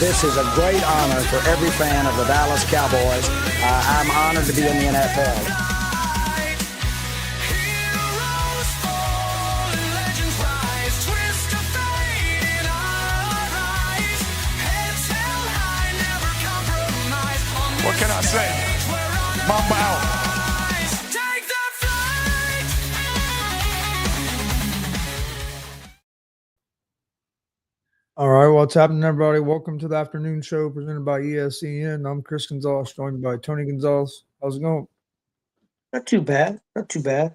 This is a great honor for every fan of the Dallas Cowboys. I'm honored to be in the NFL. What can I say? Mamba out. All right, what's happening, everybody? Welcome to the afternoon show presented by ESCN. I'm Chris Gonzalez, joined by Tony Gonzalez. How's it going? Not too bad. Not too bad.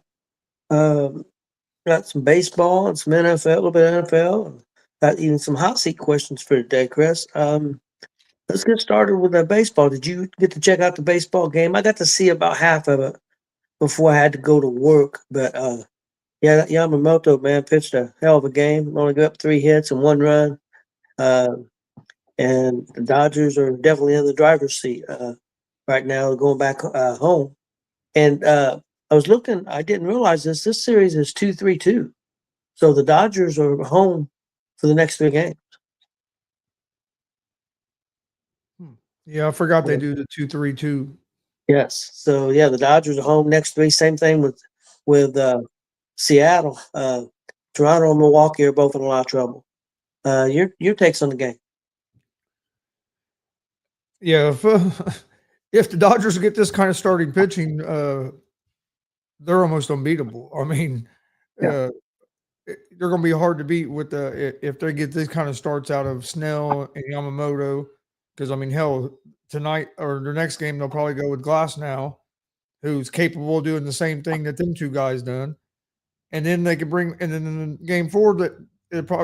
Got some baseball and some NFL, a little bit of NFL. And got even some hot seat questions for today, Chris. Let's get started with the baseball. Did you get to check out the baseball game? I got to see about half of it before I had to go to work. But yeah, Yamamoto, man, pitched a hell of a game. Only got up 3 hits and 1 run. And the Dodgers are definitely in the driver's seat right now, going back home. And I was looking, I didn't realize this. This series is 2-3-2. So the Dodgers are home for the next 3 games. Yeah, I forgot they do the 2-3-2. Yes. So yeah, the Dodgers are home next 3. Same thing with Seattle. Toronto and Milwaukee are both in a lot of trouble. Your takes on the game? Yeah, if the Dodgers get this kind of starting pitching, they're almost unbeatable. I mean, they're going to be hard to beat with if they get this kind of starts out of Snell and Yamamoto. Because I mean, hell, tonight or their next game they'll probably go with Glasnow, who's capable of doing the same thing that them 2 guys done. And then they could bring, and then in the game forward, that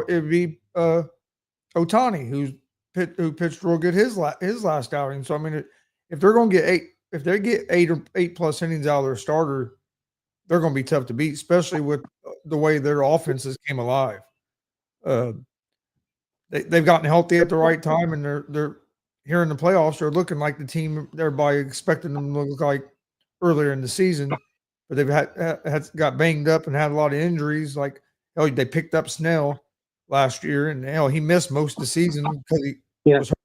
it'd be Ohtani, who pitched real good his last outing. So I mean, if they're going to get 8, if they get 8 plus innings out of their starter, they're going to be tough to beat, especially with the way their offenses came alive. They've gotten healthy at the right time, and they're here in the playoffs. They're looking like the team everybody expected them to look like earlier in the season. But they've got banged up and had a lot of injuries. Like, hell, they picked up Snell last year, and hell, he missed most of the season because he was hurt.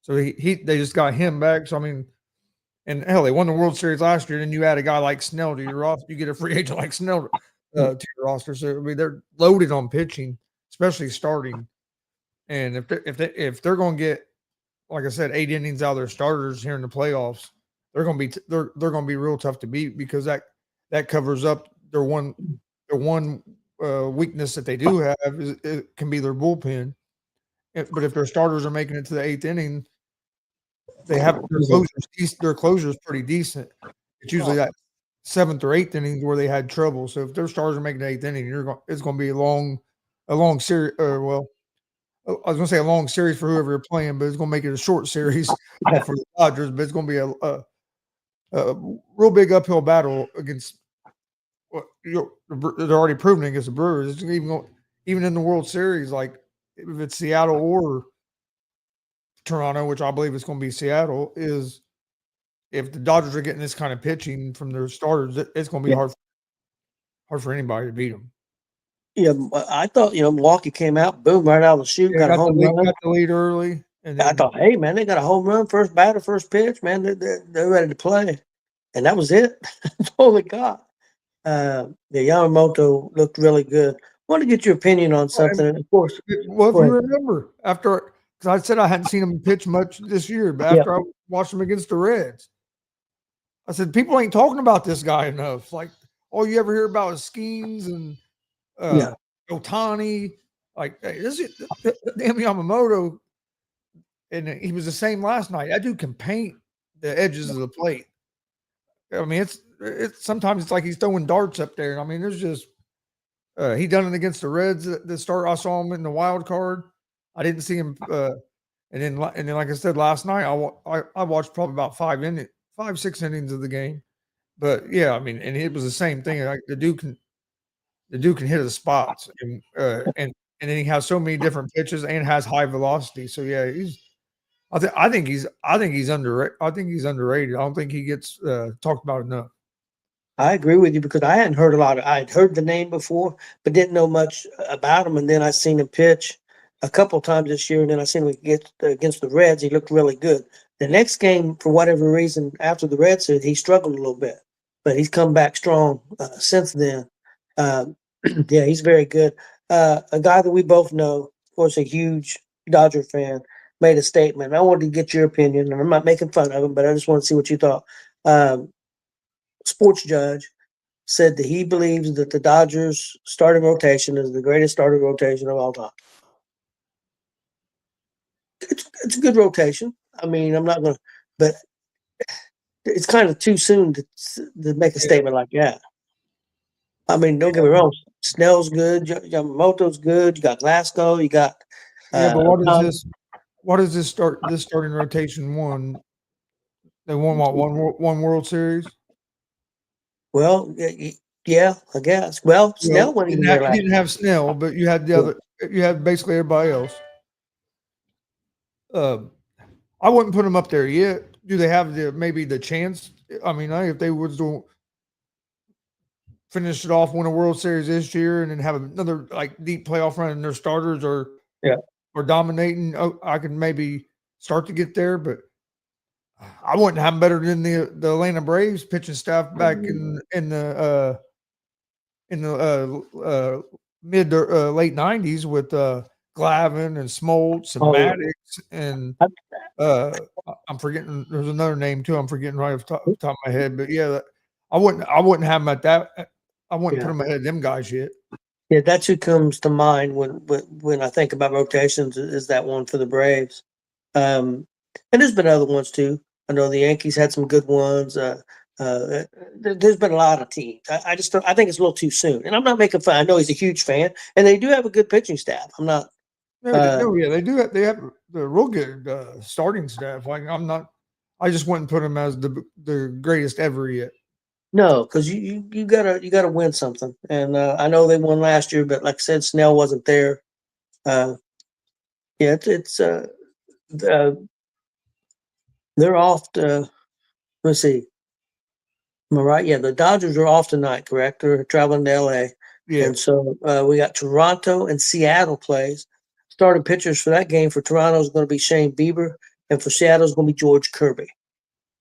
So they just got him back. So I mean, and hell, they won the World Series last year. And you add a guy like Snell to your roster, you get a free agent like Snell to your roster. So I mean, they're loaded on pitching, especially starting. And if they're going to get, like I said, 8 innings out of their starters here in the playoffs, they're going to be real tough to beat, because that covers up their one weakness that they do have is it can be their bullpen. But if their starters are making it to the 8th inning, they have their closure is pretty decent. It's usually that 7th or 8th inning where they had trouble. So if their starters are making the 8th inning, it's going to be a long series. Well, I was going to say a long series for whoever you're playing, but it's going to make it a short series for the Dodgers. But it's going to be a real big uphill battle against. They're already proven against the Brewers. It's even in the World Series, like if it's Seattle or Toronto, which I believe it's going to be Seattle, is if the Dodgers are getting this kind of pitching from their starters, it's going to be hard for anybody to beat them. Yeah, I thought, Milwaukee came out, boom, right out of the chute, got a home run. Got the lead early. And then, I thought, hey, man, they got a home run, first batter, first pitch, man. They're ready to play. And that was it. That's all they got. The Yamamoto looked really good. I want to get your opinion on something. And of course, well, if you remember, because I said I hadn't seen him pitch much this year, but after I watched him against the Reds, I said, people ain't talking about this guy enough. Like, all you ever hear about is schemes and Ohtani. Like, hey, damn Yamamoto, and he was the same last night. That dude can paint the edges of the plate. I mean, it's sometimes it's like he's throwing darts up there. I mean, there's just he done it against the Reds at the start. I saw him in the wild card. I didn't see him, and then like I said last night, I watched probably about 5-6 innings of the game. But yeah, I mean, and it was the same thing. Like the dude can hit the spots, and then he has so many different pitches and has high velocity. So yeah, I think he's underrated. I think he's underrated. I don't think he gets talked about enough. I agree with you, because I hadn't heard a lot. I had heard the name before, but didn't know much about him. And then I seen him pitch, a couple times this year, and then I seen him against the Reds. He looked really good. The next game, for whatever reason, after the Reds, he struggled a little bit, but he's come back strong since then. Yeah, he's very good. A guy that we both know, of course, a huge Dodger fan, made a statement. I wanted to get your opinion, and I'm not making fun of him, but I just want to see what you thought. Sports Judge said that he believes that the Dodgers starting rotation is the greatest starting rotation of all time. It's a good rotation. I mean, I'm not going to, but it's kind of too soon to make a statement like that. I mean, don't get me wrong. Snell's good. Yamamoto's good. You got Glasgow. You got. Yeah, but what is this starting rotation won? They won what, one World Series? Well, yeah, I guess. Well, Snell went in there. You didn't have Snell, but you had the other. You had basically everybody else. I wouldn't put them up there yet. Do they have maybe the chance? I mean, if they would finish it off, win a World Series this year, and then have another like deep playoff run, and their starters are dominating, I could maybe start to get there, but I wouldn't have them better than the Atlanta Braves pitching staff back in the mid to late '90s with Glavine and Smoltz and Maddox and I'm forgetting. There's another name too. I'm forgetting right off the top of my head, but yeah, I wouldn't have them at that. I wouldn't put them ahead of them guys yet. Yeah, that's who comes to mind when I think about rotations is that one for the Braves. And there's been other ones too. I know the Yankees had some good ones. There's been a lot of teams. I just I think it's a little too soon. And I'm not making fun. I know he's a huge fan, and they do have a good pitching staff. I'm not. They do. They have the real good starting staff. Like I'm not. I just wouldn't put them as the greatest ever yet. No, because you gotta win something. And I know they won last year, but like I said, Snell wasn't there. They're off to, let's see. Am I right? Yeah, the Dodgers are off tonight, correct? They're traveling to LA. Yeah. And so we got Toronto and Seattle plays. Starting pitchers for that game for Toronto is going to be Shane Bieber, and for Seattle is going to be George Kirby.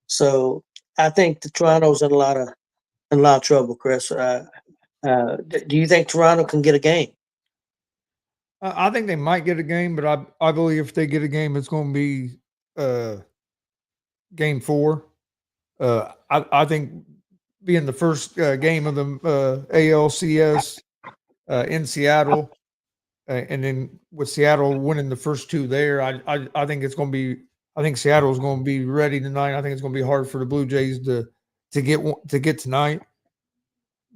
So I think the Toronto's in a lot of trouble, Chris. Do you think Toronto can get a game? I think they might get a game, but I believe if they get a game, it's going to be Game 4. I think being the first game of the ALCS in Seattle, and then with Seattle winning the first two there, I think it's going to be. I think Seattle's going to be ready tonight. I think it's going to be hard for the Blue Jays to get tonight.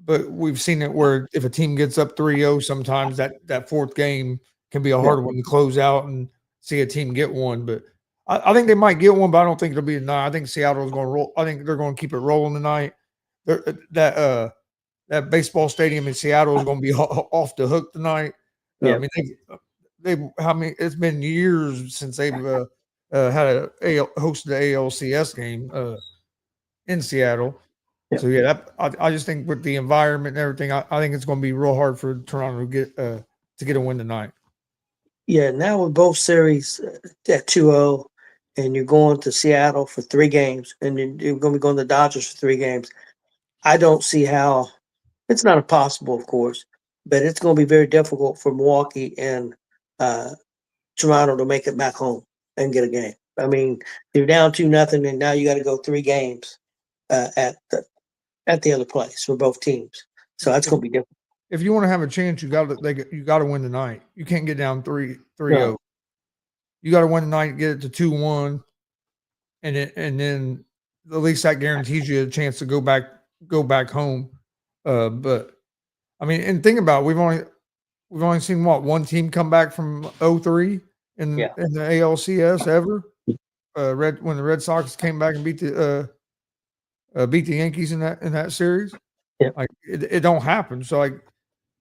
But we've seen it where if a team gets up 3-0, sometimes that fourth game can be a hard one to close out and see a team get one. But I think they might get one, but I don't think it'll be tonight. I think Seattle's going to roll. I think they're going to keep it rolling tonight. That baseball stadium in Seattle is going to be off the hook tonight. I mean, it's been years since they've hosted the ALCS game in Seattle. Yeah. So yeah, I just think with the environment and everything, I think it's going to be real hard for Toronto to get a win tonight. Yeah, now with both series at 2-0, and you're going to Seattle for 3 games, and you're going to be going to the Dodgers for 3 games. I don't see how. It's not impossible, of course, but it's going to be very difficult for Milwaukee and Toronto to make it back home and get a game. I mean, you're down 2-0, and now you got to go 3 games at the other place for both teams. So that's going to be difficult. If you want to have a chance, you got to win tonight. You can't get down 3-0. No. You got to win tonight, get it to 2-1, and then at least that guarantees you a chance to go back home. But I mean, and think about it, we've only seen one team come back from 0-3 in the ALCS ever. When the Red Sox came back and beat the Yankees in that series. Yeah. Like it don't happen. So like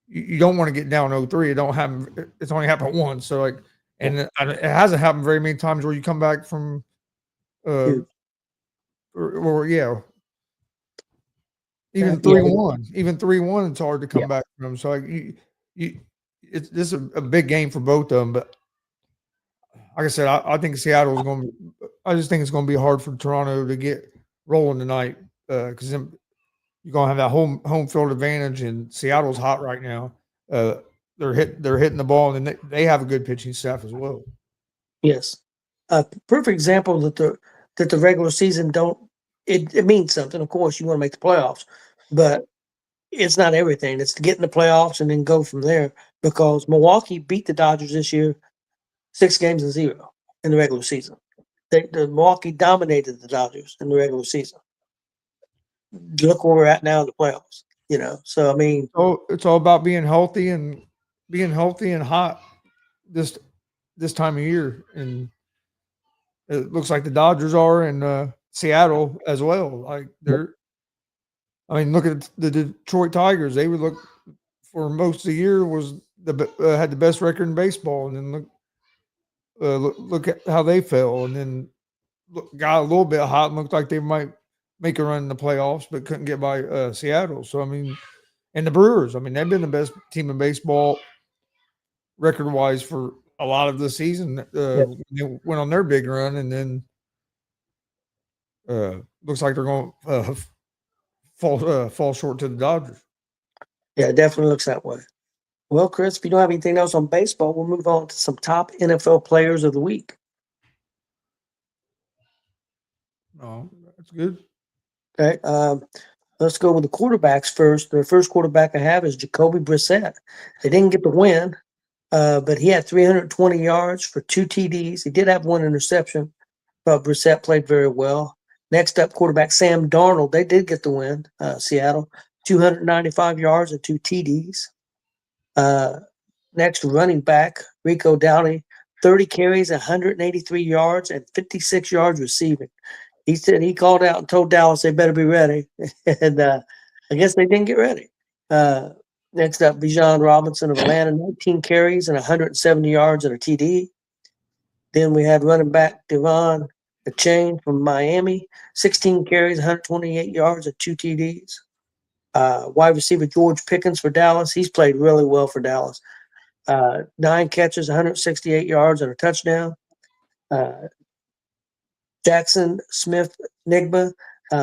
you don't want to get down 0-3. It don't happen. It's only happened once. So like, and it hasn't happened very many times where you come back from, even 3-1. Even 3-1, it's hard to come back from them. So like this is a big game for both of them. But like I said, I think Seattle's going to. I just think it's going to be hard for Toronto to get rolling tonight because you're going to have that home field advantage, and Seattle's hot right now. They're hitting the ball, and they have a good pitching staff as well. Yes. A perfect example that the regular season it means something. Of course, you want to make the playoffs, but it's not everything. It's to get in the playoffs and then go from there, because Milwaukee beat the Dodgers this year 6-0 in the regular season. The Milwaukee dominated the Dodgers in the regular season. Look where we're at now in the playoffs, So, I mean, it's all about being healthy and hot this time of year, and it looks like the Dodgers are, and Seattle as well. Like look at the Detroit Tigers. They would look for most of the year had the best record in baseball, and then look at how they fell, and then got a little bit hot and looked like they might make a run in the playoffs, but couldn't get by Seattle. So, I mean, and the Brewers, I mean, they've been the best team in baseball record-wise for a lot of the season. They went on their big run, and then looks like they're going to fall short to the Dodgers. Yeah, it definitely looks that way. Well, Chris, if you don't have anything else on baseball, we'll move on to some top NFL players of the week. Oh, that's good. Okay, let's go with the quarterbacks first. The first quarterback I have is Jacoby Brissett. They didn't get the win, but he had 320 yards for 2 TDs. He did have 1 interception, but Brissett played very well. Next up, quarterback Sam Darnold. They did get the win, Seattle. 295 yards and 2 TDs. Next, running back Rico Dowdle, 30 carries, 183 yards, and 56 yards receiving. He said he called out and told Dallas they better be ready, and I guess they didn't get ready. Next up, Bijan Robinson of Atlanta, 19 carries and 170 yards and a TD. Then we had running back Devon Achane from Miami, 16 carries, 128 yards and 2 TDs. Wide receiver George Pickens for Dallas. He's played really well for Dallas. 9 catches, 168 yards and a touchdown. Jackson Smith-Njigba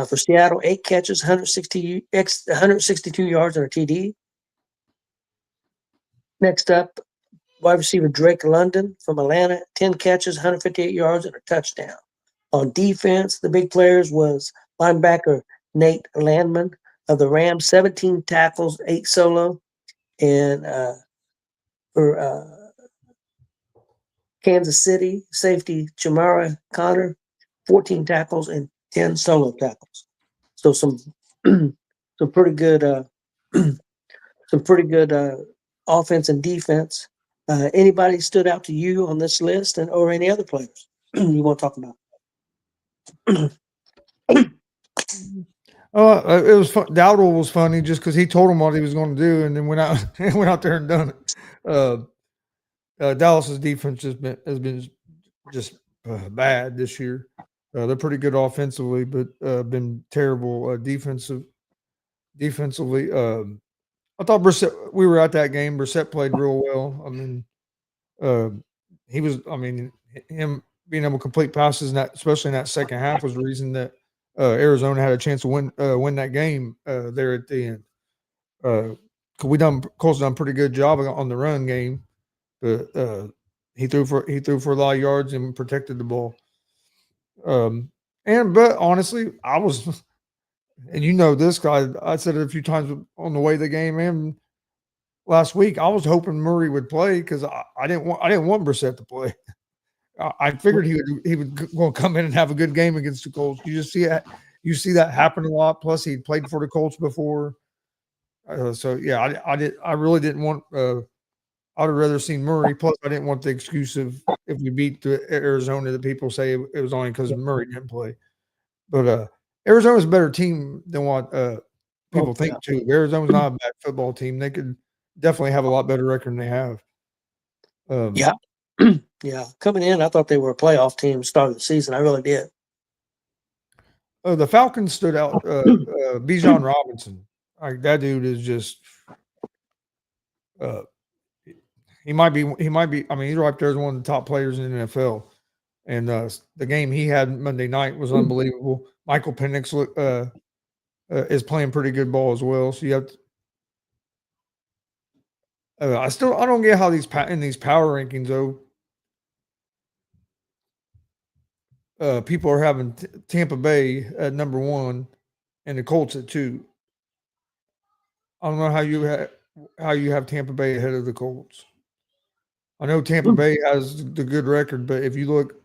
for Seattle, 8 catches, 162 yards and a TD. Next up, wide receiver Drake London from Atlanta, 10 catches, 158 yards and a touchdown. On defense, the big players was linebacker Nate Landman of the Rams, 17 tackles, 8 solo. And for Kansas City, safety Jamara Connor, 14 tackles and 10 solo tackles. So some pretty good offense and defense. Anybody stood out to you on this list, or any other players you want to talk about? It was fun. Dowdle was funny just because he told him what he was going to do, and then went out there and done it. Dallas's defense has been just bad this year. They're pretty good offensively, but been terrible defensively. I thought Brissett. We were at that game. Brissett played real well. I mean, he was. I mean, him being able to complete passes, especially in that second half, was the reason that Arizona had a chance to win that game there at the end. Colts done a pretty good job on the run game, but he threw for a lot of yards and protected the ball. But honestly, I was, and this guy, I said it a few times on the way to the game and last week. I was hoping Murray would play because I didn't want Brissett to play. I figured he would going to come in and have a good game against the Colts. You see that happen a lot. Plus, he played for the Colts before, so yeah, I really didn't want. I'd have rather seen Murray. Plus, I didn't want the excuse of if we beat Arizona that people say it was only because Murray didn't play. But Arizona's a better team than what people think too. Arizona's not a bad football team. They could definitely have a lot better record than they have. Yeah. Yeah. Coming in, I thought they were a playoff team start of the season. I really did. The Falcons stood out. Bijan Robinson. Like, that dude is just he might be. I mean, he's right there as one of the top players in the NFL. And the game he had Monday night was unbelievable. Michael Penix is playing pretty good ball as well. So you have. I don't get how in these power rankings though. People are having Tampa Bay at number 1 and the Colts at 2. I don't know how you have Tampa Bay ahead of the Colts. I know Tampa Bay has the good record, but if you look,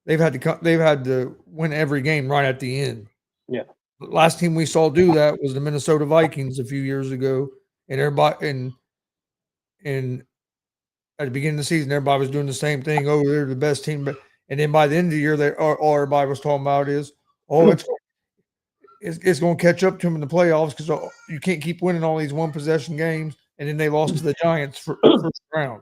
they've had to win every game right at the end. Yeah. The last team we saw do that was the Minnesota Vikings a few years ago, and everybody and at the beginning of the season, everybody was doing the same thing. Oh, they're the best team, and then by the end of the year, all everybody was talking about is, it's going to catch up to them in the playoffs because you can't keep winning all these one possession games, and then they lost to the Giants for first round.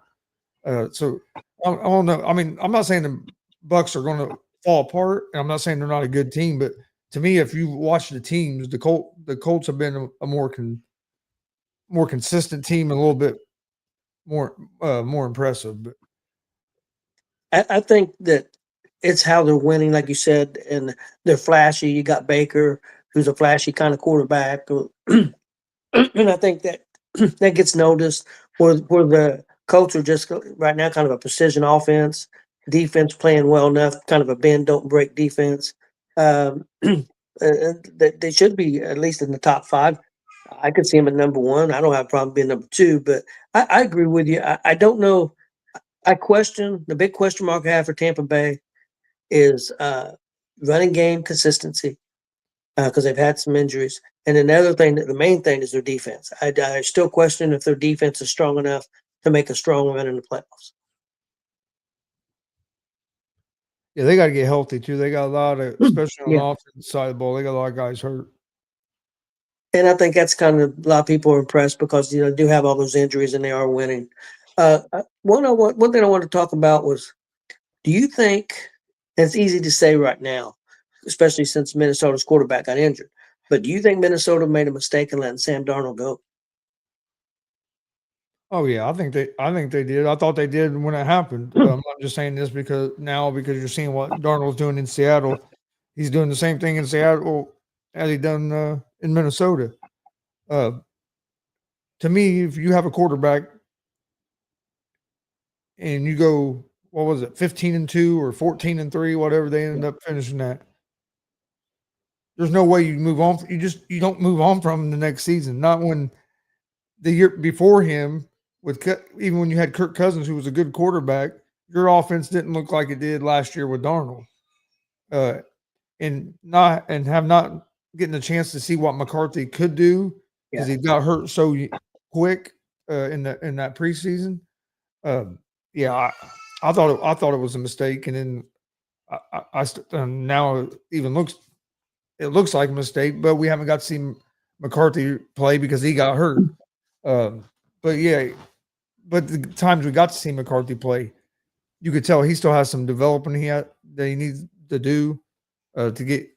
So I don't know. I mean, I'm not saying the Bucks are going to fall apart, and I'm not saying they're not a good team, but to me, if you watch the teams, the Colts have been a more consistent team and a little bit more impressive. But I think that it's how they're winning, like you said, and they're flashy. You got Baker, who's a flashy kind of quarterback, and I think that that gets noticed. Where the Colts are just right now kind of a precision offense, defense playing well enough, kind of a bend don't break defense. They should be at least in the top 5. I could see him at number 1. I don't have a problem being number 2, but I agree with you. I don't know. I question the big question mark I have for Tampa Bay is running game consistency because they've had some injuries. And another thing, the main thing is their defense. I still question if their defense is strong enough to make a strong run in the playoffs. Yeah, they got to get healthy too. They got a lot of, especially on the offensive side of the ball, they got a lot of guys hurt. And I think that's kind of a lot of people are impressed because they do have all those injuries and they are winning. One thing I want to talk about was, do you think, and it's easy to say right now, especially since Minnesota's quarterback got injured, but do you think Minnesota made a mistake in letting Sam Darnold go? Oh yeah, I think they did. I thought they did when it happened. I'm just saying this because you're seeing what Darnold's doing in Seattle. He's doing the same thing in Seattle as he done in Minnesota. To me, if you have a quarterback and you go, what was it, 15-2 or 14-3, whatever they ended up finishing at, there's no way you move on. You don't move on from him the next season. Not when the year before him. Even when you had Kirk Cousins, who was a good quarterback, your offense didn't look like it did last year with Darnold, and have not getting a chance to see what McCarthy could do because he got hurt so quick in that preseason. I thought it was a mistake, and then now it looks like a mistake, but we haven't got to see McCarthy play because he got hurt. But the times we got to see McCarthy play, you could tell he still has some developing that he needs to do to get.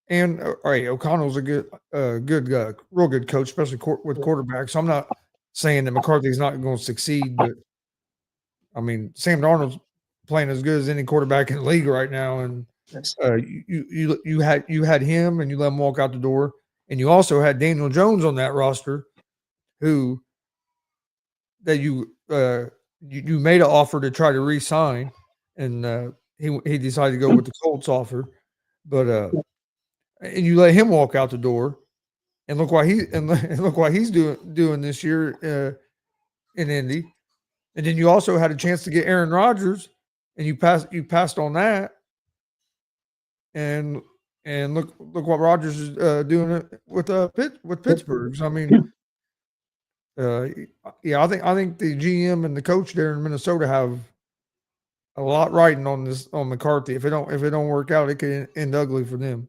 And all right, O'Connell's a good real good coach, especially with quarterbacks. So I'm not saying that McCarthy's not going to succeed, but I mean Sam Darnold's playing as good as any quarterback in the league right now, and you had him and you let him walk out the door, and you also had Daniel Jones on that roster, who. That you made an offer to try to re-sign, and he decided to go with the Colts offer, but and you let him walk out the door, and look what he's doing this year in Indy, and then you also had a chance to get Aaron Rodgers, and you passed on that, and look what Rodgers is doing with Pittsburgh. So, I mean. I think the GM and the coach there in Minnesota have a lot riding on McCarthy. If it don't work out, it could end ugly for them.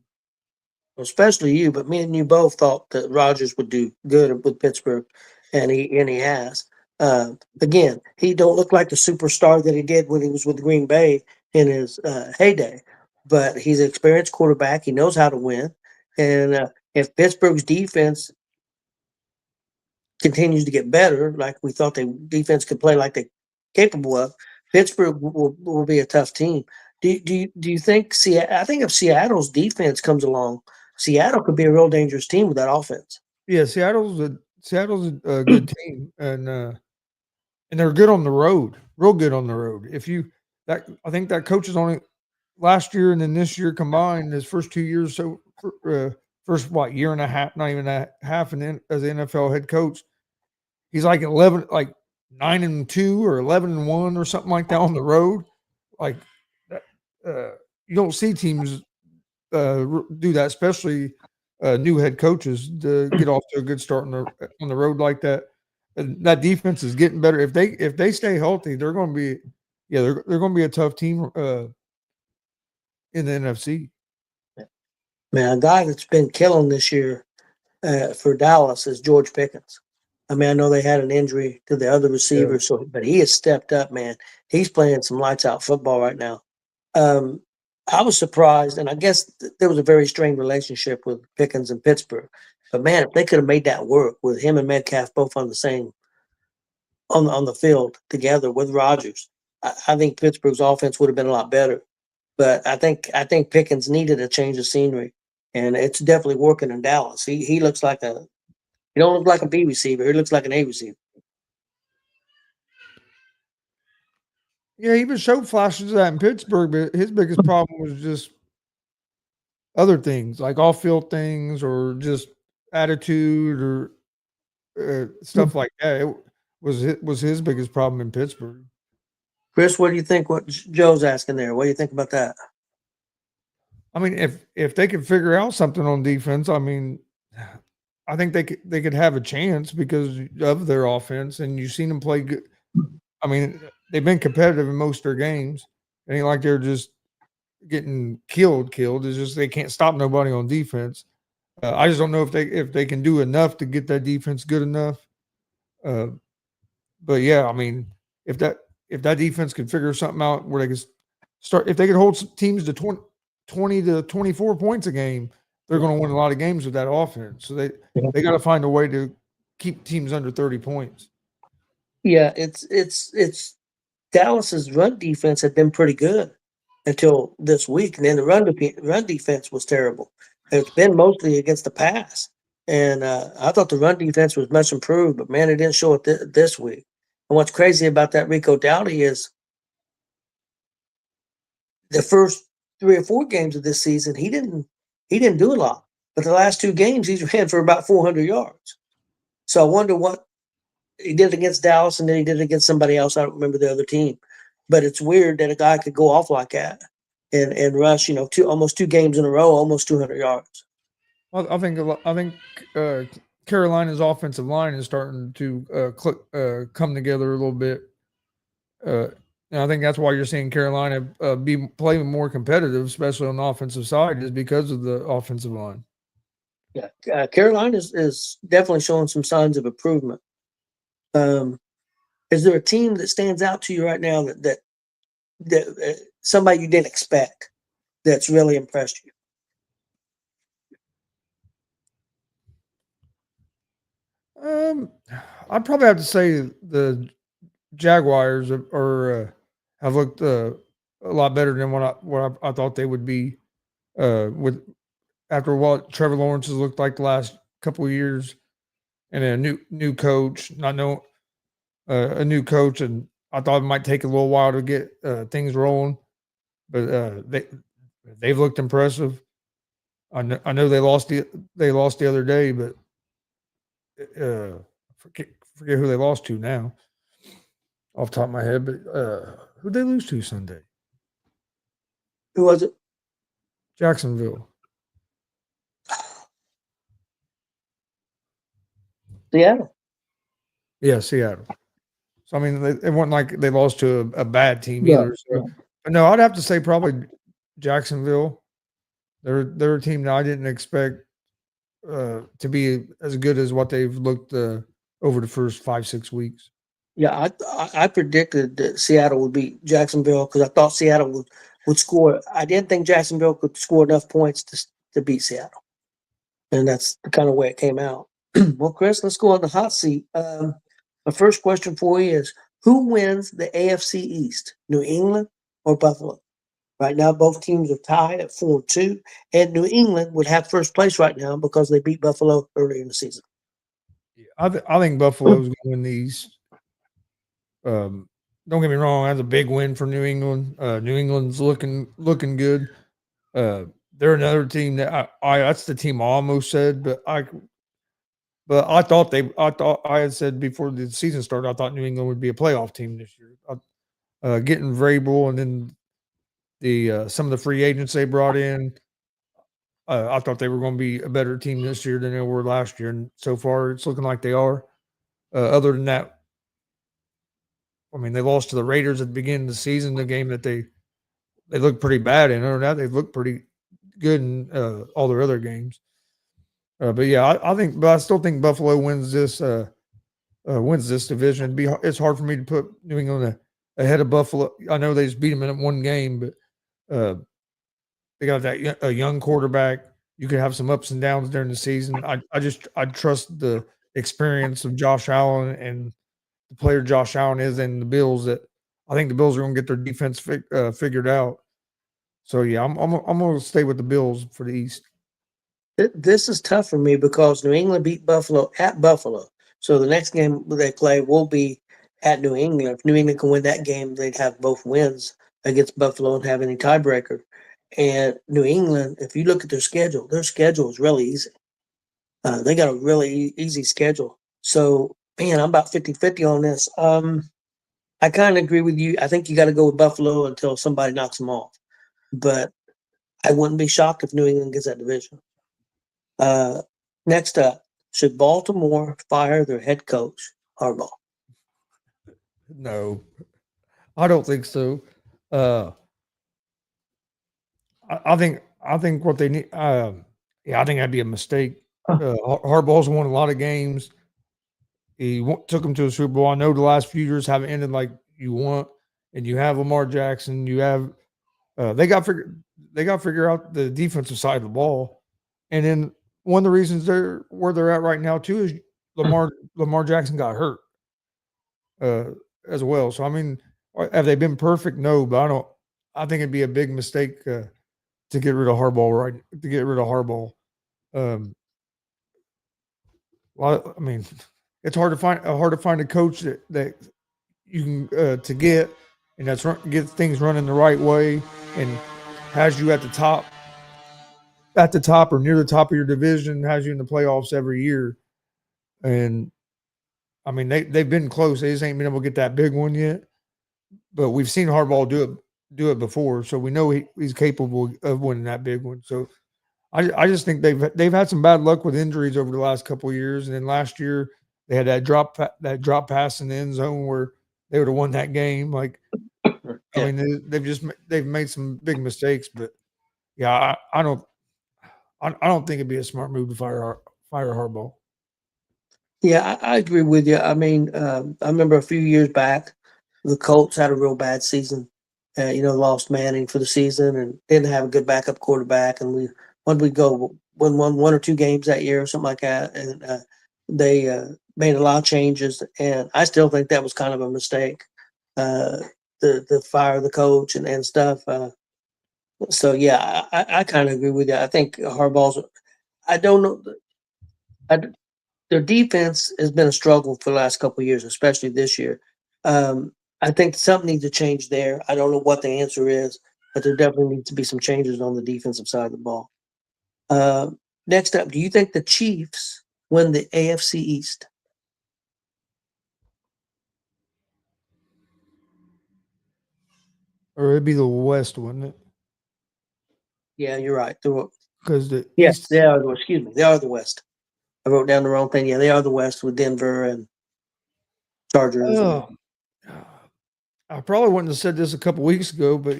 Especially you, but me and you both thought that Rodgers would do good with Pittsburgh, and he has. Again, he don't look like the superstar that he did when he was with Green Bay in his heyday, but he's an experienced quarterback. He knows how to win, and if Pittsburgh's defense continues to get better, like we thought the defense could play like they're capable of, Pittsburgh will be a tough team. Do you think I think if Seattle's defense comes along, Seattle could be a real dangerous team with that offense. Yeah, Seattle's a good team, and they're good on the road, real good on the road. I think that coach is only last year and then this year combined, his first 2 years, so first year and a half, not even a half, and then as an NFL head coach, he's like 9-2 or 11-1 or something like that on the road. Like that, you don't see teams do that, especially new head coaches, to get off to a good start on the road like that. And that defense is getting better. If they stay healthy, they're going to be they're going to be a tough team in the NFC. Man, a guy that's been killing this year for Dallas is George Pickens. I mean, I know they had an injury to the other receiver, but he has stepped up, man. He's playing some lights out football right now. I was surprised, and I guess there was a very strained relationship with Pickens and Pittsburgh. But man, if they could have made that work with him and Metcalf both on the same on the field together with Rodgers, I think Pittsburgh's offense would have been a lot better. But I think Pickens needed a change of scenery, and it's definitely working in Dallas. He looks like he don't look like a B receiver. He looks like an A receiver. Yeah, he even showed flashes of that in Pittsburgh, but his biggest problem was just other things, like off-field things or just attitude or stuff like that. It was his biggest problem in Pittsburgh. Chris, what do you think? What Joe's asking there? What do you think about that? I mean, if they could figure out something on defense, I mean, I think they could have a chance because of their offense, and you've seen them play good. I mean, they've been competitive in most of their games. It ain't like they're just getting killed. It's just they can't stop nobody on defense. I just don't know if they can do enough to get that defense good enough. But yeah, I mean, if that defense could figure something out where they could start, if they could hold teams to 20 to 24 points a game, they're going to win a lot of games with that offense. So they got to find a way to keep teams under 30 points. Yeah, it's Dallas's run defense had been pretty good until this week, and then the run defense was terrible. It's been mostly against the pass, and I thought the run defense was much improved, but man, it didn't show it this week. And what's crazy about that Rico Dowdy is the first 3 or 4 games of this season, he didn't do a lot, but the last 2 games he's ran for about 400 yards. So I wonder what he did against Dallas, and then he did it against somebody else. I don't remember the other team, but it's weird that a guy could go off like that and rush, almost 2 games in a row, almost 200 yards. Well, I think Carolina's offensive line is starting to come together a little bit, and I think that's why you're seeing Carolina be playing more competitive, especially on the offensive side, is because of the offensive line. Yeah, Carolina is definitely showing some signs of improvement. Is there a team that stands out to you right now that somebody you didn't expect that's really impressed you? I'd probably have to say the Jaguars have looked a lot better than what I thought they would be after what Trevor Lawrence has looked like the last couple of years, and a new coach. A new coach, and I thought it might take a little while to get things rolling, but they've looked impressive. I know they lost the other day, but forget who they lost to now off the top of my head. But who'd they lose to Sunday? Who was it? Jacksonville. Seattle. Yeah, Seattle. So I mean, it wasn't like they lost to a bad team either. So. But no, I'd have to say probably Jacksonville. They're a team that I didn't expect to be as good as what they've looked over the first 5-6 weeks. Yeah, I predicted that Seattle would beat Jacksonville because I thought Seattle would score. I didn't think Jacksonville could score enough points to beat Seattle, and that's the kind of way it came out. Well, Chris, let's go on the hot seat. My first question for you is: who wins the AFC East, New England or Buffalo? Right now, both teams are tied at 4-2, and New England would have first place right now because they beat Buffalo earlier in the season. I think Buffalo's going to win these. Don't get me wrong, that's a big win for New England. New England's looking good. They're another team that I that's the team I almost said, but I thought I had said before the season started, I thought New England would be a playoff team this year. Getting Vrabel and then the some of the free agents they brought in, I thought they were going to be a better team this year than they were last year, and so far it's looking like they are. Other than that, I mean, they lost to the Raiders at the beginning of the season, the game that they looked pretty bad in. Other than that, they've looked pretty good in all their other games. But yeah, but I still think Buffalo wins this division. It's hard for me to put New England ahead of Buffalo. I know they just beat them in one game, but they got a young quarterback. You could have some ups and downs during the season. I trust the experience of Josh Allen and the player Josh Allen is, and the Bills. That I think the Bills are going to get their defense figured out. So yeah, I'm going to stay with the Bills for the East. This is tough for me because New England beat Buffalo at Buffalo. So the next game they play will be at New England. If New England can win that game, they'd have both wins against Buffalo and have any tiebreaker. And New England, if you look at their schedule is really easy. They got a really easy schedule. So, man, I'm about 50-50 on this. I kind of agree with you. I think you got to go with Buffalo until somebody knocks them off. But I wouldn't be shocked if New England gets that division. Next up, should Baltimore fire their head coach, Harbaugh? No, I don't think so. I think what they need. I think that'd be a mistake. Harbaugh's won a lot of games. He took them to a Super Bowl. I know the last few years haven't ended like you want, and you have Lamar Jackson. You have they got to figure out the defensive side of the ball, and then one of the reasons they're where they're at right now too is Lamar Jackson got hurt as well. So I mean, have they been perfect? No, but I think it'd be a big mistake to get rid of Harbaugh. Well, I mean, it's hard to find a coach that you can to get and get things running the right way and has you at the top or near the top of your division, has you in the playoffs every year. And I mean, they've been close. They just ain't been able to get that big one yet. But we've seen Harbaugh do it before, so we know he's capable of winning that big one. So I just think they've had some bad luck with injuries over the last couple of years, and then last year they had that drop pass in the end zone where they would have won that game. Like, I mean, they've made some big mistakes, but yeah, I don't think it'd be a smart move to fire Harbaugh. Yeah, I agree with you. I mean, I remember a few years back, the Colts had a real bad season. Lost Manning for the season and didn't have a good backup quarterback. And we won one or two games that year or something like that. And they made a lot of changes. And I still think that was kind of a mistake, to fire the coach and stuff. So, yeah, I kind of agree with you. I think Harbaugh's – I don't know – their defense has been a struggle for the last couple of years, especially this year. I think something needs to change there. I don't know what the answer is, but there definitely needs to be some changes on the defensive side of the ball. Next up, do you think the Chiefs win the AFC East? Or it'd be the West, wouldn't it? Yeah, you're right. Because yes, they are. Excuse me, they are the West. I wrote down the wrong thing. Yeah, they are the West with Denver and Chargers. I probably wouldn't have said this a couple weeks ago, but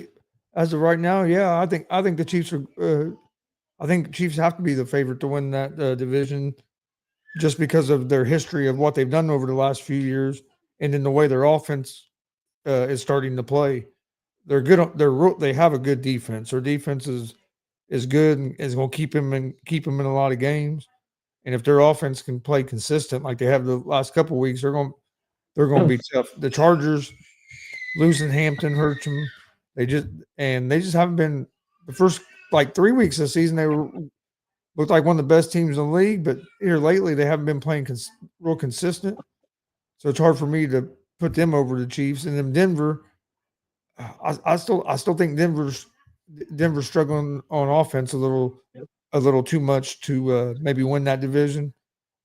as of right now, yeah, I think the Chiefs are. I think the Chiefs have to be the favorite to win that division, just because of their history of what they've done over the last few years, and in the way their offense is starting to play. They're good. They have a good defense. Their defense is good and is going to keep them in a lot of games. and if their offense can play consistent like they have the last couple of weeks, they're going to be tough. The Chargers losing Hampton hurts them. They just haven't been the first like 3 weeks of the season. They looked like one of the best teams in the league, but here lately they haven't been playing real consistent. So it's hard for me to put them over the Chiefs. And then Denver, I still think Denver's struggling on offense a little too much to maybe win that division.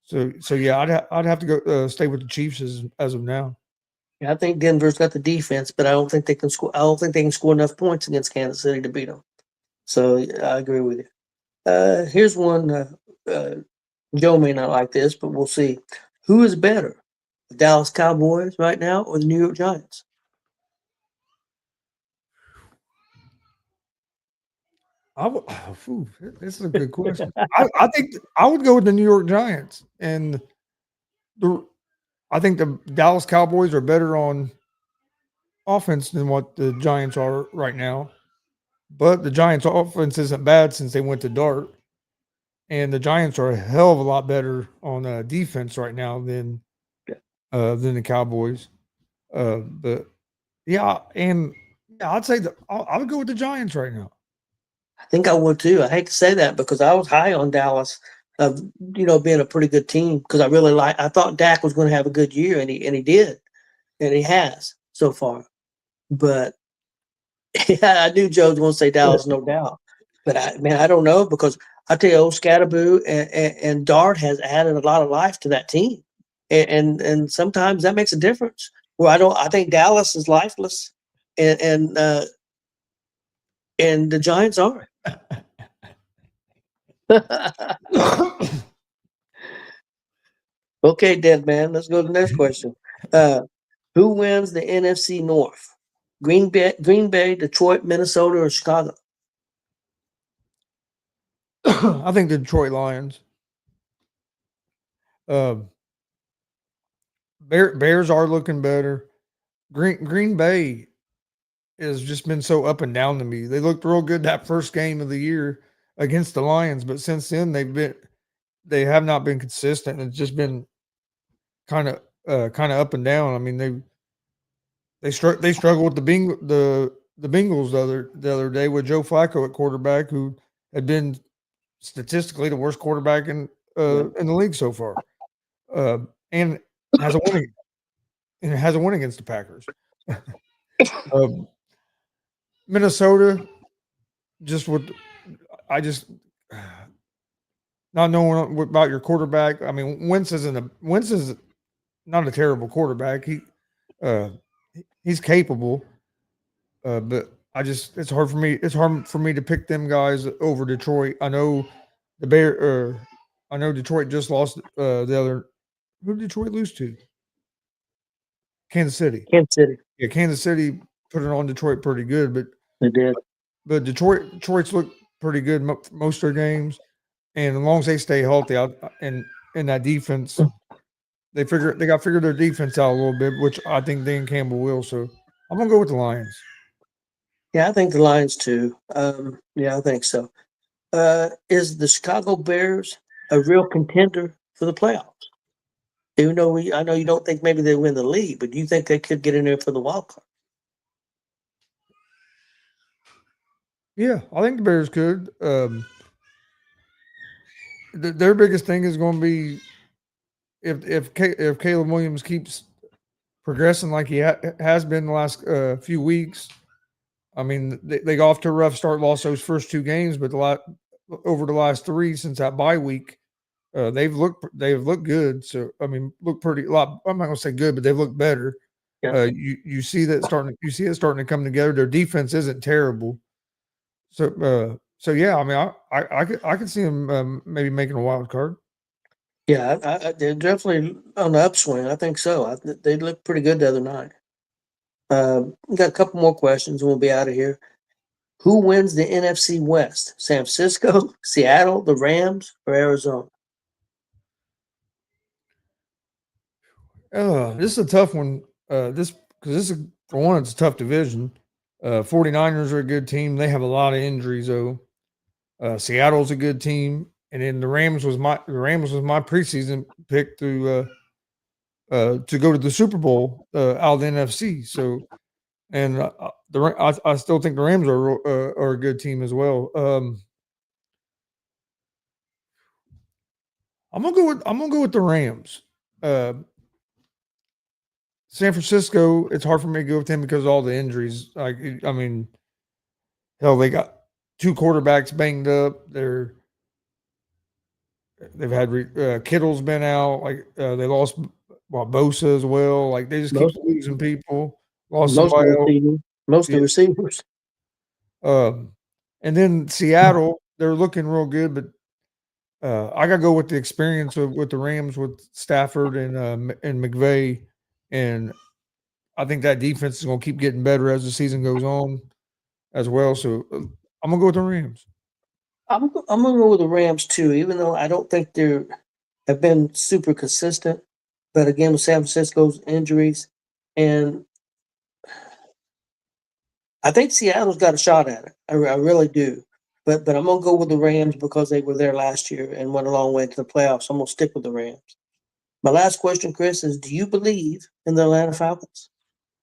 So yeah, I'd have to go stay with the Chiefs as of now. Yeah, I think Denver's got the defense, but I don't think they can score. I don't think they can score enough points against Kansas City to beat them. So I agree with you. Here's one. Joe may not like this, but we'll see. Who is better, the Dallas Cowboys right now or the New York Giants? This is a good question. I think I would go with the New York Giants, and I think the Dallas Cowboys are better on offense than what the Giants are right now. But the Giants' offense isn't bad since they went to Dart, and the Giants are a hell of a lot better on defense right now than the Cowboys. But yeah, I'd say I would go with the Giants right now. I think I would too. I hate to say that because I was high on Dallas, being a pretty good team because I thought Dak was going to have a good year and he did, and he has so far. But I knew Joe was going to say Dallas, no doubt. But I don't know because I tell you, old Scatterboo and Dart has added a lot of life to that team, and sometimes that makes a difference. Well, I think Dallas is lifeless, and the Giants are. Okay, dead man. Let's go to the next question. Who wins the NFC North? Green Bay, Detroit, Minnesota, or Chicago? I think the Detroit Lions. Bears are looking better. Green Bay has just been so up and down to me. They looked real good that first game of the year against the Lions, but since then they have not been consistent. It's just been kind of up and down. I mean they struggled with the Bengals the other day with Joe Flacco at quarterback, who had been statistically the worst quarterback in the league so far, and has a win against the Packers. Minnesota, not knowing about your quarterback. I mean, Wentz is not a terrible quarterback. He's capable, but it's hard for me. It's hard for me to pick them guys over Detroit. I know I know Detroit just lost the other. Who did Detroit lose to? Kansas City. Yeah, Kansas City put it on Detroit pretty good, but they did. But Detroit's looked pretty good most of their games, and as long as they stay healthy out in that defense, they got to figure their defense out a little bit, which I think Dan Campbell will. So I'm gonna go with the Lions. Yeah, I think the Lions too. I think so. Is the Chicago Bears a real contender for the playoffs? Even though I know you don't think maybe they win the league, but do you think they could get in there for the wild card? Yeah, I think the Bears could. Their biggest thing is going to be if Caleb Williams keeps progressing like he has been the last few weeks. I mean, they got off to a rough start, lost those first 2 games, but over the last 3 since that bye week, they've looked good. So I mean, look pretty. I'm not going to say good, but they've looked better. Yeah. You see it starting to come together. Their defense isn't terrible. So yeah, I mean, I could see them maybe making a wild card. Yeah, they're definitely on the upswing. I think so. They looked pretty good the other night. We got a couple more questions and we'll be out of here. Who wins the NFC West? San Francisco, Seattle, the Rams, or Arizona? This is a tough one. Because this is, for one, it's a tough division. 49ers are a good team. They have a lot of injuries, though. Seattle's a good team, and then the Rams was my preseason pick to go to the Super Bowl out of the NFC. So, and I still think the Rams are a good team as well. I'm gonna go with the Rams. San Francisco, it's hard for me to go with them because of all the injuries. Like, I mean, hell, they got 2 quarterbacks banged up. They've had Kittle's been out. Like, they lost Bosa as well. Like, they just keep Most losing people. Lost most of somebody the else. receivers. Most of the Yeah. receivers. And then Seattle, they're looking real good, but I gotta go with the experience with the Rams with Stafford and McVay, and I think that defense is gonna keep getting better as the season goes on as well. So I'm gonna go with the Rams. I'm gonna go with the Rams too, even though I don't think they have been super consistent. But again, with San Francisco's injuries, and I think Seattle's got a shot at it. I really do. But I'm gonna go with the Rams because they were there last year and went a long way to the playoffs. I'm gonna stick with the Rams. My last question, Chris, is: do you believe in the Atlanta Falcons?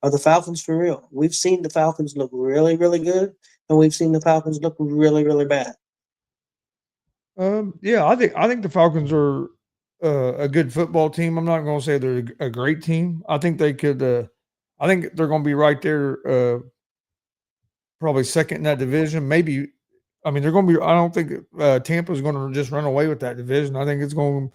Are the Falcons for real? We've seen the Falcons look really, really good, and we've seen the Falcons look really, really bad. Yeah, I think the Falcons are a good football team. I'm not gonna say they're a great team. I think they could. I think they're gonna be right there. Probably second in that division. Maybe. I mean, they're going to be. I don't think Tampa's going to just run away with that division. I think it's going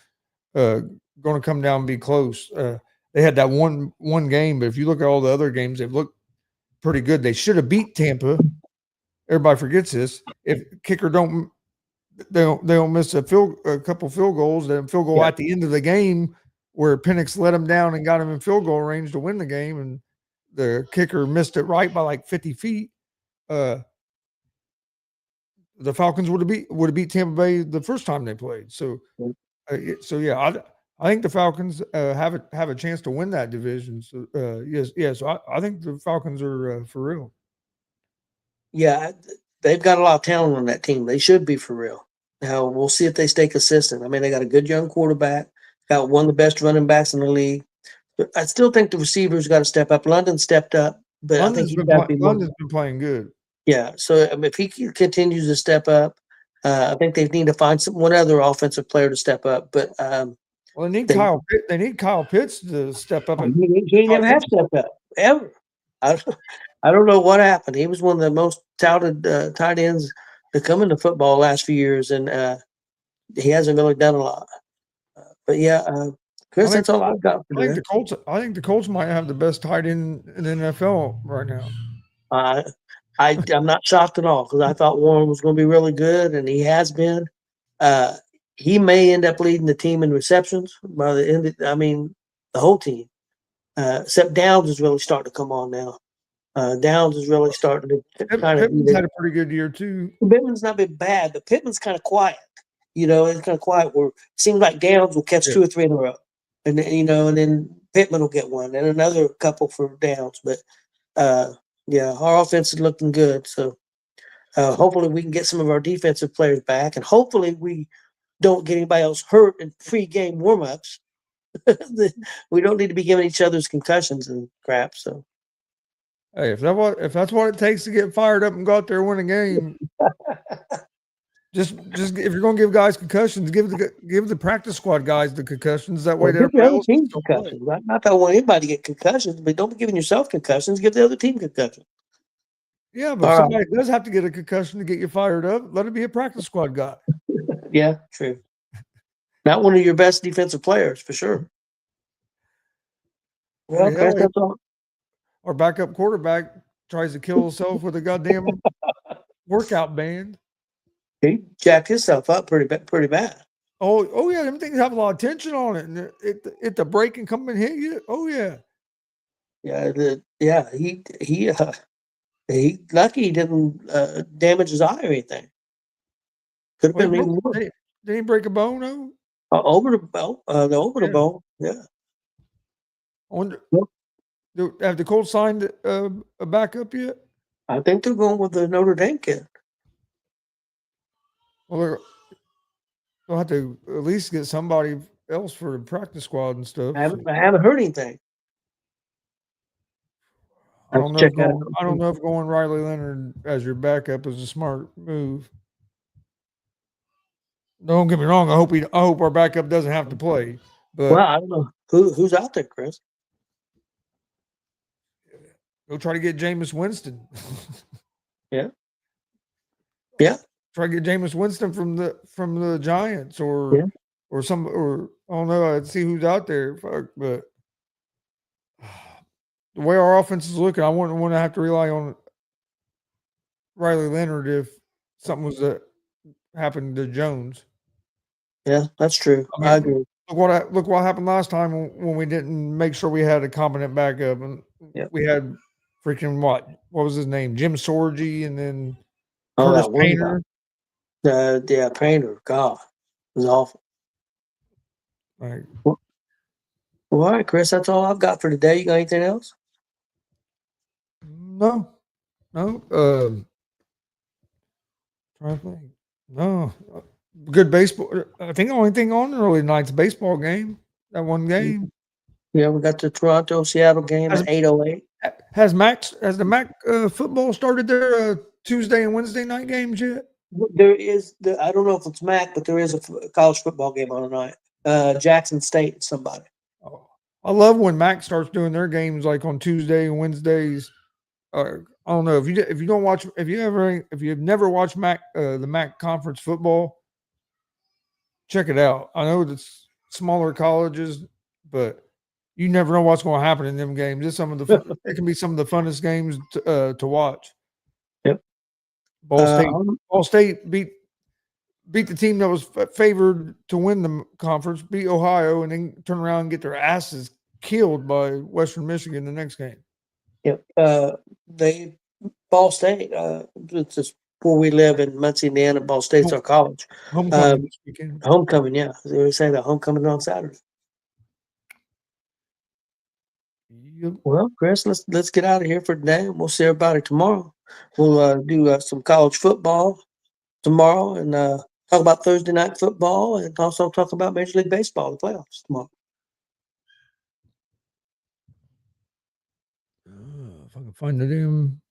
to come down and be close. They had that one game, but if you look at all the other games, they've looked pretty good. They should have beat Tampa. Everybody forgets this. If kicker don't miss a couple field goals, then field goal at the end of the game where Penix let them down and got him in field goal range to win the game, and the kicker missed it right by like 50 feet. The Falcons would have beat Tampa Bay the first time they played. So, yeah, I think the Falcons have a chance to win that division. So, yes. So I think the Falcons are for real. Yeah, they've got a lot of talent on that team. They should be for real. Now we'll see if they stay consistent. I mean, they got a good young quarterback, got one of the best running backs in the league. But I still think the receivers got to step up. London stepped up, but I think London's been playing good. Yeah, so if he continues to step up, I think they need to find one other offensive player to step up. But well, they need Kyle Pitts to step up. He never have stepped up ever. I don't know what happened. He was one of the most touted tight ends to come into football the last few years, and he hasn't really done a lot. But yeah, Chris, that's all I've got for today. I think the Colts might have the best tight end in the NFL right now. I'm not shocked at all because I thought Warren was going to be really good, and he has been. He may end up leading the team in receptions by the end. The whole team, except Downs is really starting to come on now. Downs is really starting to kind of. Pittman's had a pretty good year too. Pittman's not been bad, but Pittman's kind of quiet. It's kind of quiet. Where it seems like Downs will catch 2 or 3 in a row, and then Pittman will get one, and another couple for Downs, but. Yeah, our offense is looking good. So hopefully we can get some of our defensive players back, and hopefully we don't get anybody else hurt in pre-game warm-ups. We don't need to be giving each other's concussions and crap. So, hey, if that's what it takes to get fired up and go out there and win a game, just if you're going to give guys concussions, give the practice squad guys the concussions. That way, give the other team concussions. Not that I want anybody to get concussions, but don't be giving yourself concussions. Give the other team concussions. Yeah, but if somebody does have to get a concussion to get you fired up, let it be a practice squad guy. Yeah, true. Not one of your best defensive players for sure. Well, yeah, that's all. Our backup quarterback tries to kill himself with a goddamn workout band. He jacked himself up pretty bad. Oh yeah, them things have a lot of tension on it, and it the break and come and hit you. Oh yeah. Yeah, he lucky he didn't damage his eye or anything. Could have been even worse. Did he break a bone? No. Over the bone. The bone. Yeah. I wonder. Have the Colts signed a backup yet? I think they're going with the Notre Dame kid. Well, they'll have to at least get somebody else for the practice squad and stuff. I haven't heard anything. I don't know. Check If that going, I don't know if going Riley Leonard as your backup is a smart move. Don't get me wrong. I hope our backup doesn't have to play. But Well, I don't know who's out there, Chris. go try to get Jameis Winston. Yeah. Yeah. Try to get Jameis Winston from the Giants or Yeah. or I don't know. I'd see who's out there. Fuck, but the way our offense is looking, I wouldn't want to have to rely on Riley Leonard if something was to happen to Jones. Yeah, that's true. I mean, I agree. Look what happened last time when we didn't make sure we had a competent backup, and Yep. we had freaking what was his name, Jim Sorgi, and then Oh, Curtis that one Painter. Yeah, Painter. God, it was awful. Like, Well, all right, Chris. That's all I've got for today. You got anything else? no. Trying to think. No. Good baseball. I think the only thing on early night's baseball game. That one game. Yeah, we got the Toronto Seattle game at 8:08. Has the MAC football started their Tuesday and Wednesday night games yet? There is I don't know if it's MAC, but there is a college football game on tonight. Jackson State, somebody. Oh, I love when MAC starts doing their games like on Tuesday and Wednesdays. I don't know if you don't watch if you've never watched MAC the MAC conference football, check it out. I know it's smaller colleges, but you never know what's going to happen in them games. It's it can be some of the funnest games to watch. Yep. Ball State beat the team that was favored to win the conference, beat Ohio, and then turn around and get their asses killed by Western Michigan the next game. Yep. Ball State. It's just where we live in Muncie, Indiana. Ball State's our college. Homecoming this weekend. Homecoming, yeah. They were saying that homecoming on Saturday. Yep. Well, Chris, let's get out of here for today. We'll see everybody tomorrow. We'll do some college football tomorrow, and talk about Thursday night football, and also talk about Major League Baseball, the playoffs tomorrow. If I can find the damn